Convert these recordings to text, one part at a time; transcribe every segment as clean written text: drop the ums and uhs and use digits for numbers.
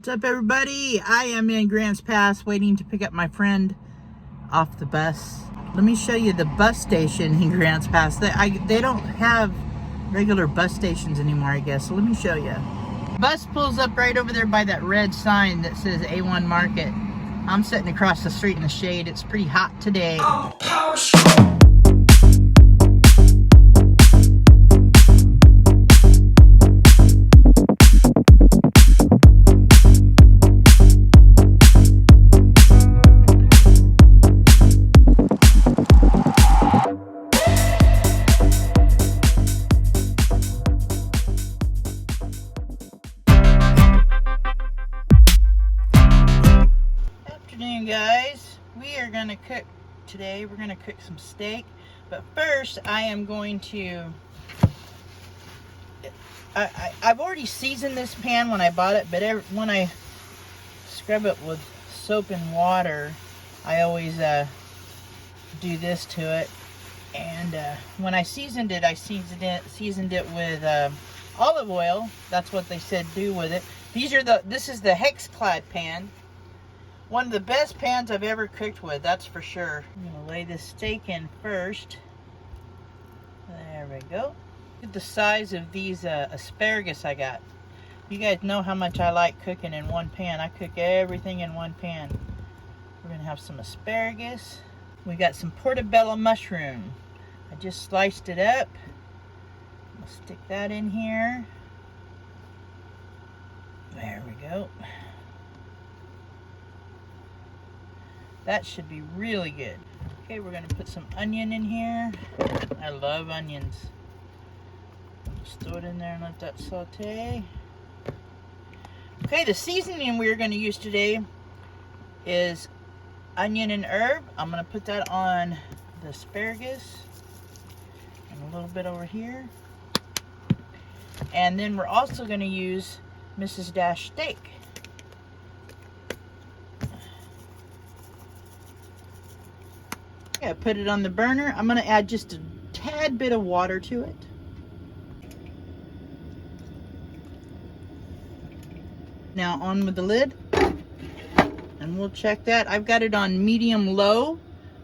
What's up, everybody? I am in Grants Pass waiting to pick up my friend off the bus. Let me show you the bus station in Grants Pass. They don't have regular bus stations anymore, I guess. So let me show you. Bus pulls up right over there by that red sign that says A1 Market. I'm sitting across the street in the shade. It's pretty hot today. Guys, we are gonna cook today. We're gonna cook some steak, but first I am going to I've already seasoned this pan when I bought it, but when I scrub it with soap and water, I always do this to it. And when I seasoned it, I seasoned it with olive oil. That's what they said do with it. This is the Hexclad pan. One of the best pans I've ever cooked with, that's for sure. I'm gonna lay this steak in first. There we go. Look at the size of these asparagus I got. You guys know how much I like cooking in one pan. I cook everything in one pan. We're gonna have some asparagus. We got some portobello mushroom. I just sliced it up. I'll stick that in here. There we go. That should be really good. Okay, we're gonna put some onion in here. I love onions. Just throw it in there and let that saute. Okay, the seasoning we're gonna use today is onion and herb. I'm gonna put that on the asparagus and a little bit over here. And then we're also gonna use Mrs. Dash steak. Yeah, put it on the burner. I'm gonna add just a tad bit of water to it. Now on with the lid, and we'll check that. I've got it on medium-low.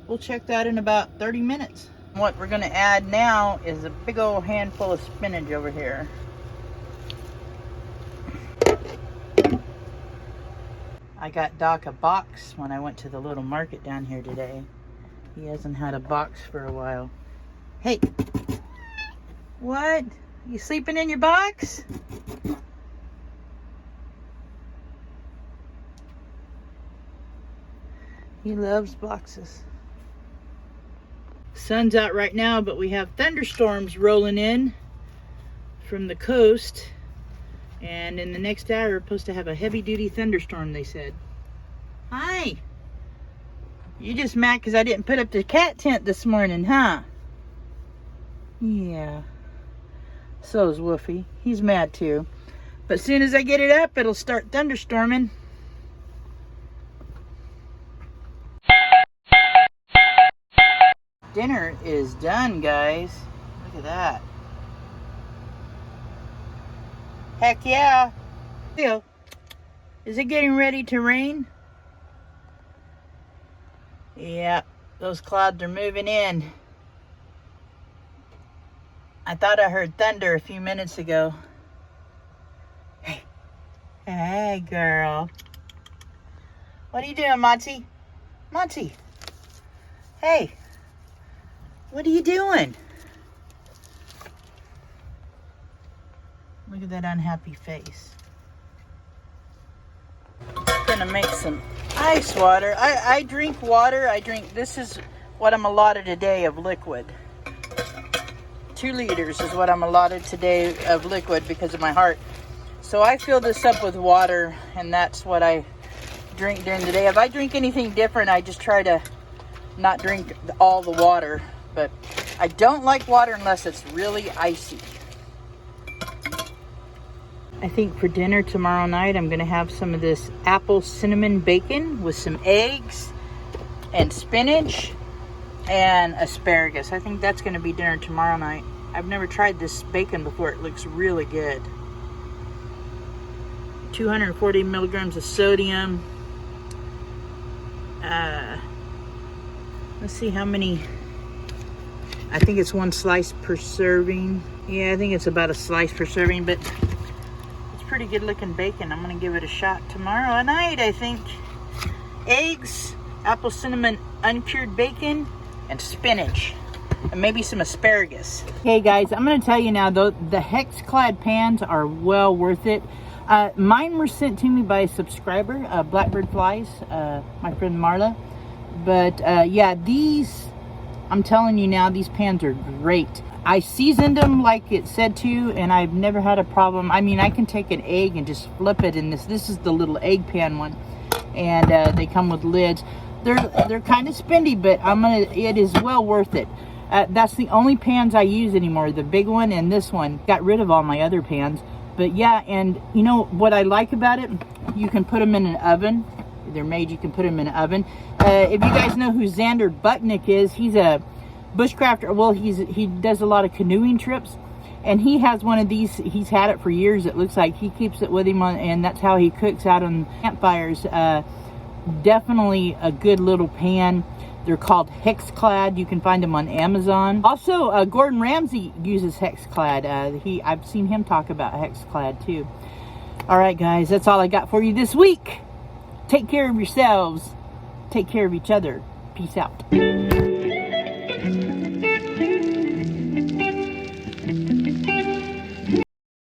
We'll check that in about 30 minutes. What we're gonna add now is a big old handful of spinach over here. I got Doc a box when I went to the little market down here today. He hasn't had a box for a while. Hey, what? You sleeping in your box? He loves boxes. Sun's out right now, but we have thunderstorms rolling in from the coast. And in the next hour, we're supposed to have a heavy-duty thunderstorm, they said. Hi. You just mad because I didn't put up the cat tent this morning, huh? Yeah. So is Woofy. He's mad too. But as soon as I get it up, it'll start thunderstorming. Dinner is done, guys. Look at that. Heck yeah. Is it getting ready to rain? Yeah, those clouds are moving in. I thought I heard thunder a few minutes ago. Hey. Hey, girl. What are you doing, Monty? Monty. Hey. What are you doing? Look at that unhappy face. I'm gonna make some ice water. I drink water. This is what I'm allotted a day of liquid. 2 liters is what I'm allotted today of liquid because of my heart. So I fill this up with water, and that's what I drink during the day. If I drink anything different, I just try to not drink all the water. But I don't like water unless it's really icy. I think for dinner tomorrow night, I'm going to have some of this apple cinnamon bacon with some eggs and spinach and asparagus. I think that's going to be dinner tomorrow night. I've never tried this bacon before. It looks really good. 240 milligrams of sodium. Let's see how many. I think it's 1 slice per serving. Yeah, I think it's about a slice per serving, but it's pretty good looking bacon. I'm gonna give it a shot tomorrow night, I think. Eggs, apple cinnamon uncured bacon, and spinach. And maybe some asparagus. Hey guys, I'm gonna tell you now though, the Hexclad pans are well worth it. Mine were sent to me by a subscriber, Blackbird Flies, my friend Marla. But yeah, these, I'm telling you now, these pans are great. I seasoned them like it said to, and I've never had a problem. I mean, I can take an egg and just flip it in this. This is the little egg pan one, and they come with lids. They're kind of spendy, but it is well worth it. That's the only pans I use anymore, the big one and this one. Got rid of all my other pans. But yeah, and you know what I like about it? You can put them in an oven. They're made, you can put them in an oven. If you guys know who Xander Budnick is, he's a bushcrafter. Well, he does a lot of canoeing trips. And he has one of these. He's had it for years, it looks like. He keeps it with him, and that's how he cooks out on campfires. Definitely a good little pan. They're called Hexclad. You can find them on Amazon. Also, Gordon Ramsay uses Hexclad. I've seen him talk about Hexclad too. All right, guys, that's all I got for you this week. Take care of yourselves. Take care of each other. Peace out.